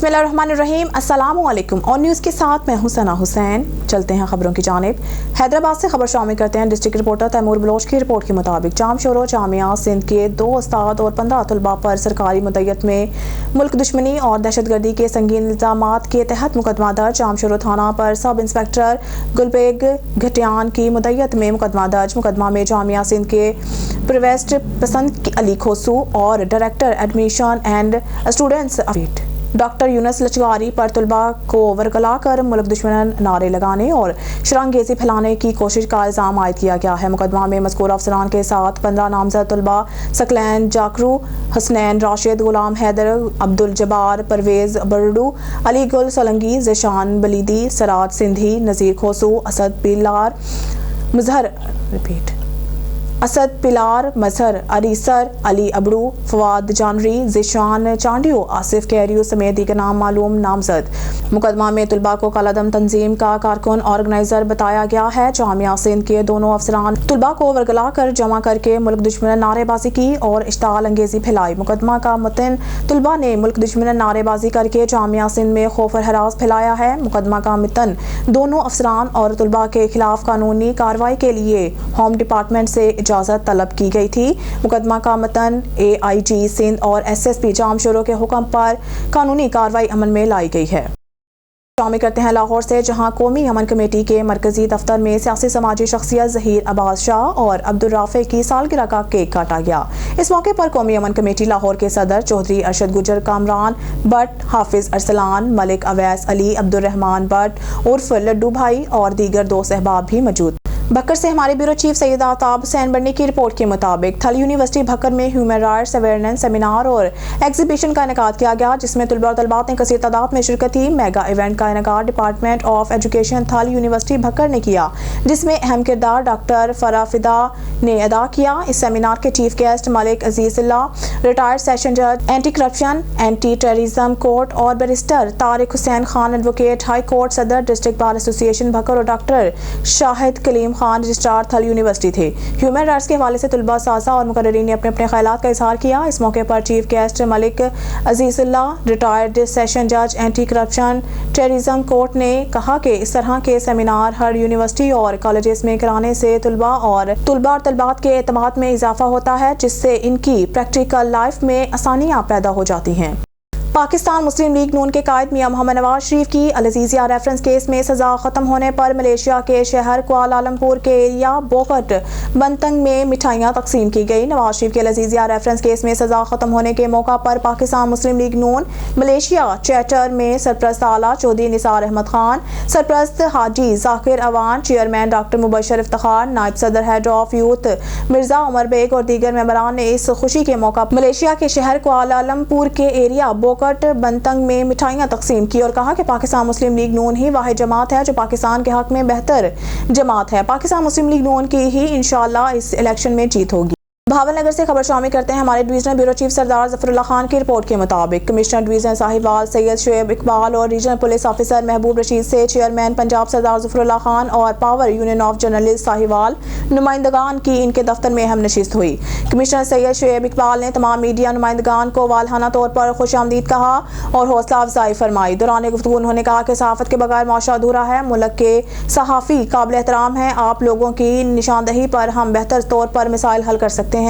बिस्मिल्लाहिर्रहमानिर्रहीम, अस्सलाम वालेकुम। और न्यूज़ के साथ मैं हूं सना हुसैन। चलते हैं खबरों की जानिब। हैदराबाद से खबर शामिल करते हैं। डिस्ट्रिक्ट रिपोर्टर तैमूर बलोच की रिपोर्ट के मुताबिक जामशोरो जामिया सिंध के 2 उस्ताद और 15 तलबा पर सरकारी मुद्दत में मुल्क दुश्मनी और दहशतगर्दी के संगीन इल्ज़ामात के तहत मुकदमा दर्ज। जामशोरो थाना पर सब इंस्पेक्टर गुलबेग घटियान की मुद्दत में मुकदमा दर्ज। मुकदमा में जामिया सिंध के प्रोवेस्ट पसंद अली खोसू और director admission and students doctor Yunus Lachgari पर तलबा को वरगला कर मुल्क दुश्मन नारे लगाने और शरांगेजी फैलाने की कोशिश का इल्ज़ाम आयद किया गया है। मुकदमा में मज़कूर अफसरान के साथ 15 नामजद तलबा सकलैन जाकरू, हसनैन राशिद, गुलाम हैदर, अब्दुल जब्बार, परवेज़ बरडू, अली गुल सोलंगी, ज़िशान बलीदी, सराज सिंधी, नज़ीर खोसू, असद पिलार मजहर, अरीसर, अली अबड़ू, फवाद जानरी, ज़िशान चांडियो, आसिफ कैरियो समेत दीगर नाम मालूम नामजद। मुकदमा में तलबा को कालादम तंजीम का कारकुन ऑर्गेनाइजर बताया गया है। जामिया सिंध के दोनों अफसरान तलबा को वरगला कर जमा करके मुल्क दुश्मन नारेबाजी की और इश्ताल अंगेजी फैलाई। मुकदमा का मतन तलबा ने मुल्क दुश्मन नारेबाजी करके जामिया सिंध में खौफ और हरास फैलाया है। मुकदमा का मतन दोनों अफसरान और तलबा के खिलाफ कानूनी कार्रवाई के लिए होम डिपार्टमेंट से इजाज़त तलब की गई थी। मुकदमा का मतन AIG सिंध और SSP जामशोरो के हुक्म पर कानूनी कार्रवाई अमल में लाई गई है। शामिल करते हैं लाहौर से, जहां कौमी अमन कमेटी के मरकजी दफ्तर में सियासी समाजी शख्सियत ज़हीर अब्बास शाह और अब्दुल राफे की सालगिरह का केक काटा गया। इस मौके पर कौमी अमन कमेटी लाहौर के सदर चौधरी अरशद गुजर, कामरान भट्ट, हाफिज अरसलान, मलिक अवैस अली, अब्दुल रहमान भट्ट उर्फ लड्डू भाई और दीगर दोस्त अहबाब भी मौजूद। भक्कर से हमारे ब्यूरो चीफ सैयद आताब हुसैन बन्नी की रिपोर्ट के मुताबिक थल यूनिवर्सिटी भक्कर में ह्यूमन राइट्स अवेयरनेस सेमिनार और एग्जीबिशन का इनेकाद किया गया, जिसमें तलबा और तलबात ने कसीर तादाद में शिरकत की। मेगा इवेंट का इनेकाद डिपार्टमेंट ऑफ एजुकेशन थल यूनिवर्सिटी भक्कर ने किया, जिसमें अहम किरदार डॉक्टर फराफिदा ने अदा किया। इस सेमिनार के chief guest Malik Azizullah, retired session जज anti corruption anti terrorism court और barrister Tariq Hussain Khan advocate high court सदर डिस्ट्रिक्ट बार एसोसिएशन भक्कर और doctor Shahid Kaleem Khan registrar Thal university थे। ह्यूमन राइट्स के हवाले से तलबा, सासा और मुकर्ररीन ने अपने अपने ख्यालात का इजहार किया। इस मौके पर chief guest Malik Azizullah, retired session जज एंटी करप्शन टेररिज्म कोर्ट ने कहा कि इस तरह के सेमिनार हर यूनिवर्सिटी और कॉलेजेस में कराने से तलबा और तलबात के एतमाद में इजाफा होता है, जिससे इनकी प्रैक्टिकल लाइफ में आसानियाँ पैदा हो जाती हैं। पाकिस्तान मुस्लिम लीग नून के कायद मियां मोहम्मद नवाज शरीफ की अल अजीज़िया रेफरेंस केस में सजा खत्म होने पर मलेशिया के शहर कुआलालंपुर के एरिया बोकट बंतंग में मिठाइयां तकसीम की गई। नवाज शरीफ के अल अजीज़िया रेफरेंस केस में सजा खत्म होने के मौका पर Pakistan Muslim League Noon Malaysia chapter में सरप्रस्त आला चौधरी निसार अहमद खान, सरप्रस्त हाजी जाकिर अवान, चेयरमैन डॉक्टर मुबशर इफ्तिखार, नायब सदर head of youth Mirza Umar Baig और दीगर मेंबरान ने इस खुशी के मौका पर मलेशिया के शहर कुआलालंपुर के एरिया बोकट बंतंग में मिठाइयां तकसीम की और कहा कि पाकिस्तान मुस्लिम लीग नून ही वाहिद जमात है जो पाकिस्तान के हक में बेहतर जमात है। पाकिस्तान मुस्लिम लीग नून की ही इंशाअल्लाह इस इलेक्शन में जीत होगी। भावलनगर से खबर शामिल करते हैं। हमारे divisional bureau chief Sardar Zafarullah Khan की रिपोर्ट के मुताबिक कमिश्नर डिवीजन साहिवाल सैयद शुएब इकबाल और regional police officer Mehboob Rasheed से चेयरमैन पंजाब सरदार जफरुल्लाह खान और power union of journalist Sahiwal नुमाइंदगान की इनके दफ्तर में अहम नशिस्त हुई। कमिश्नर सैयद शुएब इकबाल ने तमाम मीडिया नुमाइंदगान को वालहाना तौर पर खुशामदीद कहा और हौसला अफजाई फरमाई। दौरान गुफ्तगू उन्होंने कहा कि सहाफत के बगैर माशरा अधूरा है। मुल्क के सहाफ़ी काबिल एहतराम हैं। आप लोगों की निशानदही पर हम बेहतर तौर पर मिसाइल हल कर सकते हैं।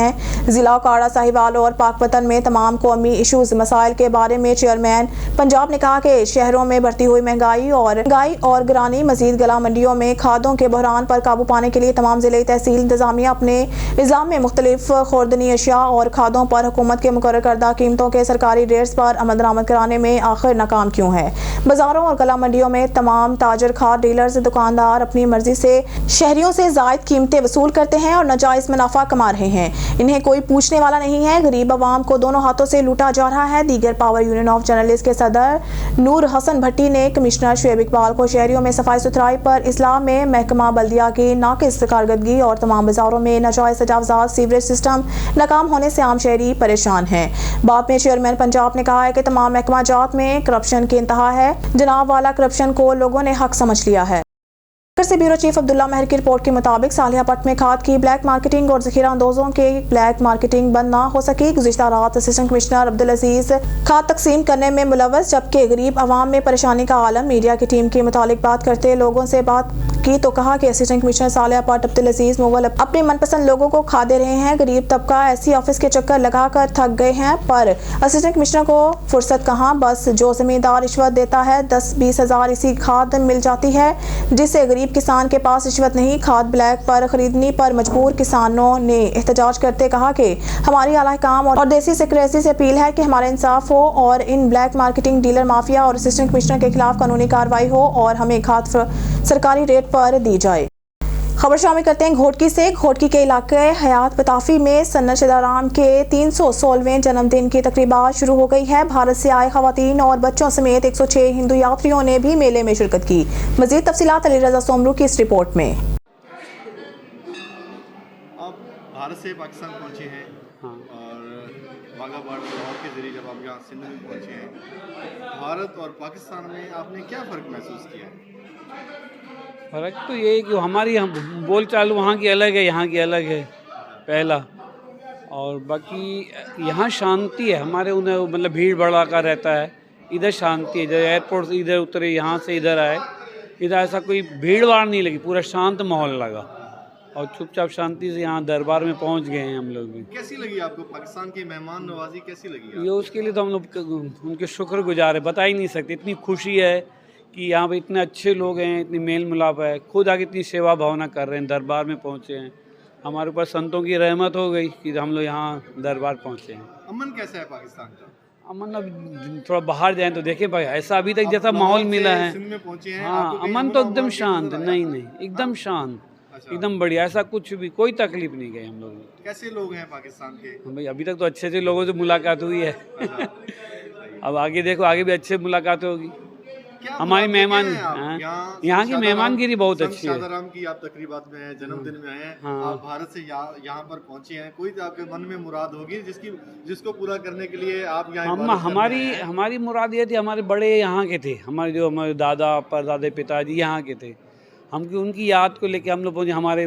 जिला काड़ा साहिवाल और पाकपतन में तमाम कौमी इशूज मसाइल के बारे में चेयरमैन पंजाब ने कहा कि शहरों में बढ़ती हुई महंगाई और गिरानी, मजीद गला मंडियों में खादों के बहरान पर काबू पाने के लिए तमाम जिले तहसील इंतजामिया अपने निज़ाम में मुख्तलिफ खुर्दनी अशिया और खादों पर हुकूमत के मुकर्रर करदा कीमतों के सरकारी रेट्स पर अमल दरामद कराने में आखिर नाकाम क्यों है। बाजारों और गला मंडियों में तमाम ताजर, खाद डीलर्स, दुकानदार अपनी मर्जी से शहरियों से जायद कीमतें वसूल करते हैं और नाजायज मुनाफा कमा रहे हैं। इन्हें कोई पूछने वाला नहीं है। गरीब आवाम को दोनों हाथों से लूटा जा रहा है। दीगर पावर यूनियन ऑफ जर्नलिस्ट के सदर नूर हसन भट्टी ने कमिश्नर शुएब इकबाल को शहरियों में सफाई सुथराई पर इस्लाह में महकमा बल्दिया की नाकिस कारकर्दगी और तमाम बाजारों में नाजायज तजावुज़ात, सीवरेज सिस्टम नाकाम होने से आम शहरी परेशान हैं। बाद में चेयरमैन पंजाब ने कहा है कि तमाम महकमा जात में करप्शन की इंतहा है। जनाब वाला करप्शन को लोगों ने हक समझ लिया है। से ब्यूरो चीफ अब्दुल्ला महर की रिपोर्ट के मुताबिक सालिया पट में खाद की ब्लैक मार्केटिंग और जखीरा अंदोजों के ब्लैक मार्केटिंग बंद ना हो सकी। गुज़िश्ता रात असिस्टेंट कमिश्नर अब्दुल अजीज खाद तकसीम करने में मुलव्वस, जबकि गरीब आवाम में परेशानी का आलम। मीडिया की टीम के मुतालिक बात करते लोगों से बात की तो कहा कि असिस्टेंट कमिश्नर सालिया पट अब्दुल अजीज मुवल अपने मनपसंद लोगों को खाद दे रहे हैं। गरीब तबका ऐसी ऑफिस के चक्कर लगाकर थक गए हैं, पर असिस्टेंट कमिश्नर को फुर्सत कहाँ। बस जो जमींदार रिश्वत देता है 10-20 हज़ार इसी खाद मिल जाती है, जिससे गरीब किसान के पास रिश्वत नहीं। खाद ब्लैक पर खरीदने पर मजबूर किसानों ने एहतजाज करते कहा कि हमारी आला काम और देसी सेक्रेटरी से अपील है कि हमारा इंसाफ हो और इन ब्लैक मार्केटिंग डीलर माफिया और असिस्टेंट कमिश्नर के खिलाफ कानूनी कार्रवाई हो और हमें खाद सरकारी रेट पर दी जाए। खबर शामिल करते हैं घोटकी से। घोटकी के इलाके हयात बताफी में सन्नत शुदाराम के 316वें जन्मदिन की तकरीबात शुरू हो गई है। भारत से आए खवातीन और बच्चों समेत 106 हिंदू यात्रियों ने भी मेले में शिरकत की। मजीद तफसीलात अली रजा सोमरू की इस रिपोर्ट में। आप भारत से पाकिस्तान पहुँचे हैं। हाँ। और वाघा बॉर्डर लाहौर के जरिए जब आप यहाँ सिंध में पहुँचे हैं, भारत और पाकिस्तान में आपने क्या फ़र्क महसूस किया? फ़र्क तो ये है कि हमारी बोल चाल वहाँ की अलग है, यहाँ की अलग है पहला, और बाकी यहाँ शांति है। हमारे उन्हें मतलब भीड़ भड़ाका रहता है, इधर शांति है। जब एयरपोर्ट से इधर उतरे, यहाँ से इधर आए, इधर ऐसा कोई भीड़ भाड़ नहीं लगी, पूरा शांत माहौल लगा और चुपचाप शांति से यहाँ दरबार में पहुँच गए हैं हम लोग भी। कैसी लगी आपको पाकिस्तान की मेहमान नवाजी, कैसी लगी? ये उसके लिए तो हम लोग उनके शुक्रगुजार है, बता ही नहीं सकते। इतनी खुशी है कि यहाँ पे इतने अच्छे लोग हैं, इतनी मेल मिलाप है, खुद आगे इतनी सेवा भावना कर रहे हैं, दरबार में पहुँचे हैं। हमारे ऊपर संतों की रहमत हो गई कि हम लोग यहाँ दरबार पहुँचे हैं। अमन कैसा है पाकिस्तान का? अमन अब थोड़ा बाहर जाएं तो देखें भाई, ऐसा अभी तक जैसा माहौल मिला है। सिंध में पहुँचे हैं, हाँ, अमन तो एकदम शांत। नहीं एकदम शांत, एकदम बढ़िया, ऐसा कुछ भी कोई तकलीफ नहीं गई हम लोग। कैसे लोग हैं पाकिस्तान के? भाई अभी तक तो अच्छे अच्छे लोगों से मुलाकात हुई है। अब आगे देखो, आगे भी अच्छे मुलाकात होगी। हमारी मेहमान यहाँ की मेहमानगिरी बहुत अच्छी है। शादाराम की आप तकरीबात में हैं, जन्मदिन में हैं। हाँ। आप भारत से यहाँ पर पहुँचे हैं, कोई आपके मन में मुराद होगी जिसको पूरा करने के लिए आप यहाँ? हमारी मुराद ये थी, हमारे बड़े यहाँ के थे, हमारे दादा परदादे पिताजी यहाँ के थे। हम उनकी याद को लेके हम लोग पहुँचे। हमारे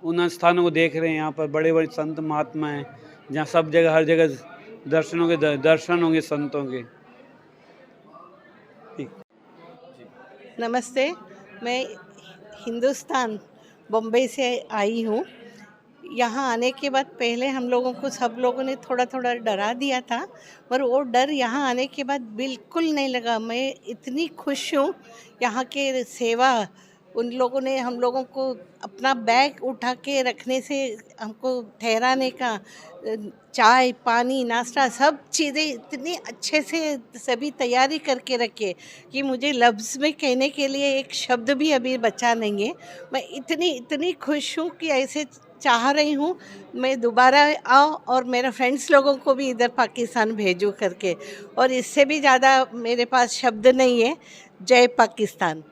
उन स्थानों को देख रहे हैं, यहाँ पर बड़े बड़े संत महात्मा हैं, जहाँ सब जगह हर जगह दर्शन होंगे संतों के। नमस्ते, मैं हिंदुस्तान बम्बई से आई हूँ। यहाँ आने के बाद पहले हम लोगों को सब लोगों ने थोड़ा थोड़ा डरा दिया था, पर वो डर यहाँ आने के बाद बिल्कुल नहीं लगा। मैं इतनी खुश हूँ। यहाँ के सेवा, उन लोगों ने हम लोगों को अपना बैग उठा के रखने से हमको ठहराने का, चाय पानी नाश्ता सब चीज़ें इतनी अच्छे से सभी तैयारी करके रखे कि मुझे लफ्ज़ में कहने के लिए एक शब्द भी अभी बचा नहीं है। मैं इतनी खुश हूँ कि ऐसे चाह रही हूँ मैं दोबारा आऊँ और मेरे फ्रेंड्स लोगों को भी इधर पाकिस्तान भेजूँ करके, और इससे भी ज़्यादा मेरे पास शब्द नहीं है। जय पाकिस्तान।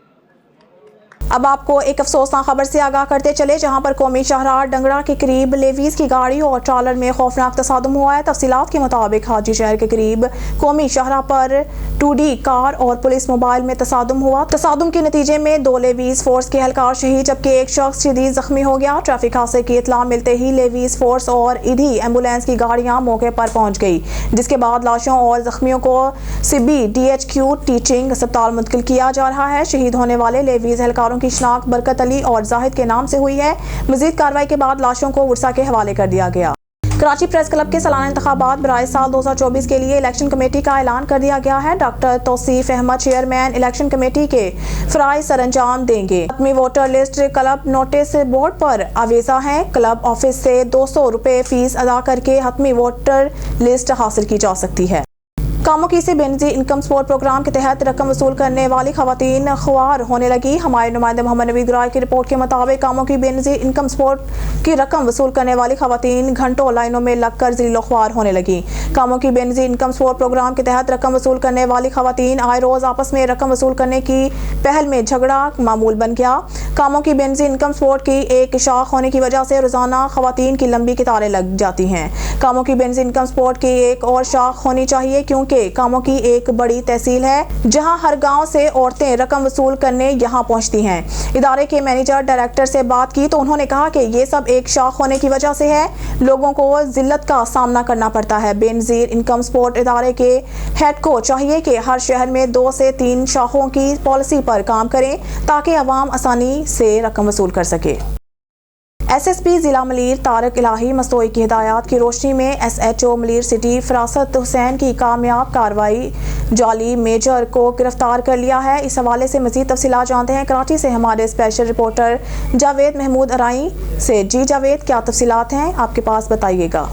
अब आपको एक अफसोसनाक खबर से आगाह करते चले, जहां पर कौमी शाहराह डंगरा के करीब लेवीज की गाड़ी और ट्रॉलर में खौफनाक तसादुम हुआ है। तफसीलात के मुताबिक हाजी शहर के करीब कौमी शाहराह पर 2D कार और पुलिस मोबाइल में तसादुम हुआ। तसादुम के नतीजे में 2 लेवीज फोर्स के एहलकार शहीद, जबकि एक शख्स शदीद जख्मी हो गया। ट्रैफिक हादसे की इतला मिलते ही लेवीज फोर्स और ईडी एम्बुलेंस की गाड़ियां मौके पर पहुंच गई, जिसके बाद लाशों और जख्मियों को सिबी DHQ टीचिंग अस्पताल मुंतकिल किया जा रहा है। शहीद होने वाले लेवीज एहलकारों की शनाख्त बरकत अली और जाहिद के नाम से हुई है। मजीद कार्रवाई के बाद लाशों को वर्सा के हवाले कर दिया गया। कराची प्रेस क्लब के सालाना इंतखाबात बराए साल 2024 के लिए इलेक्शन कमेटी का ऐलान कर दिया गया है। Doctor Tauseef Ahmed chairman election committee के फराइज सरअंजाम देंगे। हतमी voter list club notice board पर आवेजा है। क्लब ऑफिस से 200 रुपए फीस अदा करके हतमी वोटर लिस्ट हासिल की जा सकती है। कामों से बेनजीर इनकम सपोर्ट प्रोग्राम के तहत रकम वसूल करने वाली खवातीन ख्वार होने लगी। हमारे नुमाइंदे मोहम्मद नबी गुराई की रिपोर्ट के मुताबिक कामों की बेनजीर इनकम सपोर्ट की रकम वसूल करने वाली खवातीन घंटों लाइनों में लगकर ज़लीलो ख्वार होने लगी। कामों की बेनजीर इनकम सपोर्ट प्रोग्राम के तहत रकम वसूल करने वाली खवातीन आए रोज़ आपस में रकम वसूल करने की पहल में झगड़ा मामूल बन गया। कामों की बेनजीर इनकम सपोर्ट की एक शाख होने की वजह से रोज़ाना खवातीन की लंबी कतारें लग जाती हैं। कामों की बेनजीर इनकम सपोर्ट की एक और शाख होनी चाहिए, क्योंकि के कामों की एक बड़ी तहसील है, जहां हर गांव से औरतें रकम वसूल करने यहां पहुंचती हैं। इदारे के मैनेजर डायरेक्टर से बात की तो उन्होंने कहा कि ये सब एक शाख होने की वजह से है, लोगों को जिल्लत का सामना करना पड़ता है। बेनजीर इनकम सपोर्ट इदारे के हेड को चाहिए कि हर शहर में 2 से 3 शाखों की पॉलिसी पर काम करें ताकि अवाम आसानी से रकम वसूल कर सके। SSP जिला मलीर तारिक इलाही मस्तोई की हिदायत की रोशनी में SHO मलीर सिटी फरासत हुसैन की कामयाब कार्रवाई जाली मेजर को गिरफ्तार कर लिया है। इस हवाले से मजीद तफसीलात जानते हैं कराची से हमारे स्पेशल रिपोर्टर जावेद महमूद अराई से। जी जावेद, क्या तफसीलात हैं आपके पास, बताइएगा।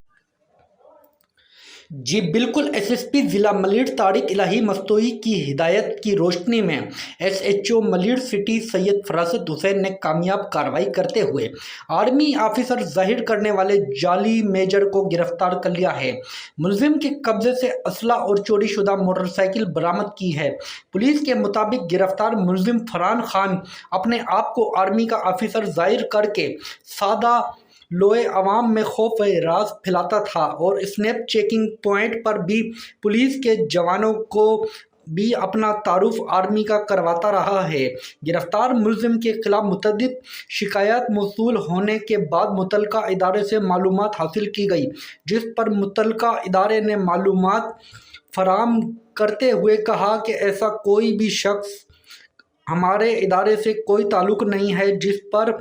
जी बिल्कुल, SSP ज़िला मलीर तारिक इलाही मस्तोई की हिदायत की रोशनी में SHO मलीर सिटी सैयद फरासत हुसैन ने कामयाब कार्रवाई करते हुए आर्मी ऑफिसर जाहिर करने वाले जाली मेजर को गिरफ्तार कर लिया है। मुलजिम के कब्जे से असला और चोरी शुदा मोटरसाइकिल बरामद की है। पुलिस के मुताबिक गिरफ्तार मुलजिम फरहान खान अपने आप को आर्मी का ऑफिसर जाहिर करके सादा लोए अवाम में खौफ राज फैलाता था और स्नैप चेकिंग पॉइंट पर भी पुलिस के जवानों को भी अपना तारुफ आर्मी का करवाता रहा है। गिरफ्तार मुलजिम के खिलाफ मुतअद्दिद शिकायत मौसूल होने के बाद मुतल्लिका इदारे से मालूमात हासिल की गई, जिस पर मुतल्लिका इदारे ने मालूमात फराहम करते हुए कहा कि ऐसा कोई भी शख्स हमारे इदारे से कोई ताल्लुक़ नहीं है, जिस पर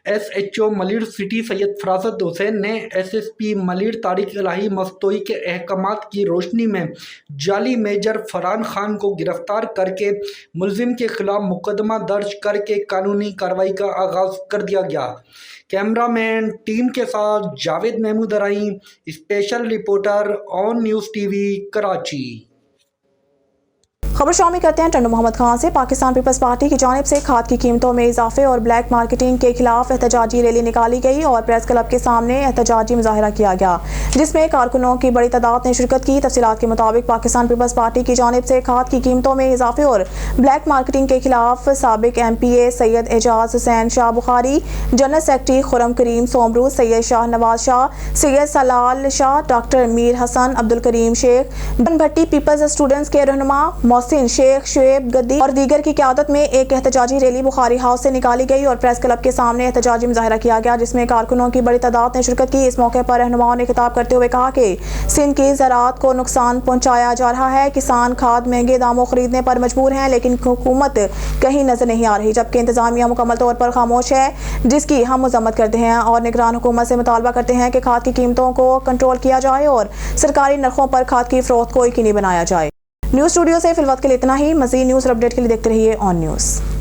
SHO मलीर सिटी सैयद फरासत हुसैन ने SSP मलीर तारिक इलाही मस्तोई के अहकामात की रोशनी में जाली मेजर फरहान खान को गिरफ्तार करके मुलजिम के खिलाफ मुकदमा दर्ज करके कानूनी कार्रवाई का आगाज़ कर दिया गया। कैमरामैन टीम के साथ Javed Mahmood Arain, special reporter on news TV Karachi. खबर शामिल करते हैं टंडू मोहम्मद खान से। पाकिस्तान पीपल्स पार्टी की जानिब से खाद की कीमतों में इजाफे और ब्लैक मार्केटिंग के खिलाफ एहतजाजी रैली निकाली गई और प्रेस क्लब के सामने एहतजाजी मुजाहरा किया गया, जिसमें कारकुनों की बड़ी तादाद ने शिरकत की। तफसीलात के मुताबिक पाकिस्तान पीपल्स पार्टी की जानिब से खाद की कीमतों में इजाफे और ब्लैक मार्केटिंग के खिलाफ साबिक MPA Syed Ejaz Hussain Shah Bukhari, general secretary Khurram Karim Soomro, Syed Shah Nawaz Shah, Syed Salal Shah, doctor Mir Hasan, Abdul Karim Sheikh, Bhatti, people's students के रहनुमा शेख शुएब गद्दी और दीगर की क़यादत में एक एहतजाजी रैली बुखारी हाउस से निकाली गई और प्रेस क्लब के सामने एहतजाजी मुजाहरा किया गया, जिसमें कारकुनों की बड़ी तादाद ने शिरकत की। इस मौके पर रहनुमाओं ने खिताब करते हुए कहा कि सिंध की ज़राअत को नुकसान पहुंचाया जा रहा है। किसान खाद महंगे दामों खरीदने पर मजबूर हैं, लेकिन हुकूमत कहीं नजर नहीं आ रही, जबकि इंतजामिया मुकम्मल तौर पर खामोश है, जिसकी हम मजम्मत करते हैं और निगरान हुकूमत से मुतालबा करते हैं कि खाद की कीमतों को कंट्रोल किया जाए और सरकारी नरखों पर खाद की फरोख्त को यकीनी बनाया जाए। न्यूज़ स्टूडियो से फिलहाल के लिए इतना ही। मज़ीद न्यूज़ और अपडेट के लिए देखते रहिए ऑन न्यूज़।